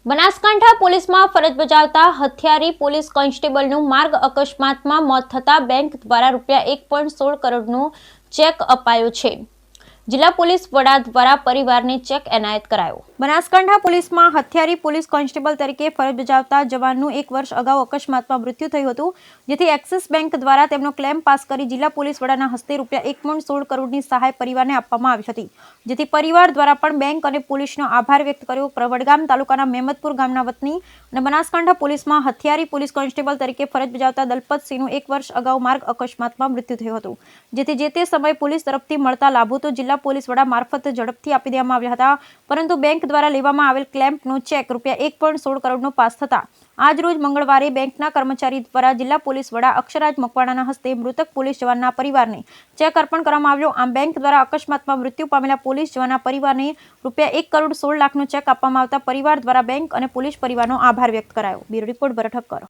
બનાસકાંઠા પોલીસમાં ફરજ બજાવતા હથિયારી પોલીસ કોન્સ્ટેબલનું માર્ગ અકસ્માતમાં મોત થતાં બેંક દ્વારા ₹1.16 કરોડનો ચેક અપાયો છે. જિલ્લા પોલીસ વડા દ્વારા પરિવારને ચેક એનાયત કરાયો. બનાસકાંઠા પોલીસમાં હથિયારી પોલીસ કોન્સ્ટેબલ તરીકે ફરજ બજાવતા જવાનનું 1 વર્ષ અગાઉ અકસ્માતમાં મૃત્યુ થયું હતું, જેથી એક્સિસ બેંક દ્વારા તેમનો ક્લેમ પાસ કરી જિલ્લા પોલીસ વડાના હસ્તે ₹1.16 કરોડની સહાય પરિવારને આપવામાં આવી હતી, જેથી પરિવાર દ્વારા પણ બેંક અને પોલીસનો આભાર વ્યક્ત કર્યો. વડગામ તાલુકાના મેમદપુર ગામના વતની અને બનાસકાંઠા પોલીસમાં હથિયારી પોલીસ કોન્સ્ટેબલ તરીકે ફરજ બજાવતા દલપતસિંહનું 1 વર્ષ અગાઉ માર્ગ અકસ્માતમાં મૃત્યુ થયું હતું, જેથી જે તે સમયે પોલીસ તરફથી મળતા લાભો તો જિલ્લા પોલીસ વડા મારફત ઝડપથી આપી દેવામાં આવ્યા હતા, પરંતુ બેંક દ્વારા લેવામાં આવેલ ક્લેમ્પનો ચેક ₹1.16 કરોડનો પાસ થતા આજ રોજ મંગળવારે બેંકના કર્મચારી દ્વારા જિલ્લા પોલીસ વડા અક્ષરાજ મકવાણાના હસ્તે મૃતક પોલીસ જવાનના પરિવારને ચેક અર્પણ કરવામાં આવ્યો. આમ બેંક દ્વારા અકસ્માતમાં મૃત્યુ પામેલા પોલીસ જવાનના પરિવારને ₹1.16 લાખનો ચેક આપવામાં આવતા પરિવાર દ્વારા બેંક અને પોલીસ પરિવારનો આભાર વ્યક્ત કરાયો. બ્યુરો રિપોર્ટ ભરત ઠક્કર.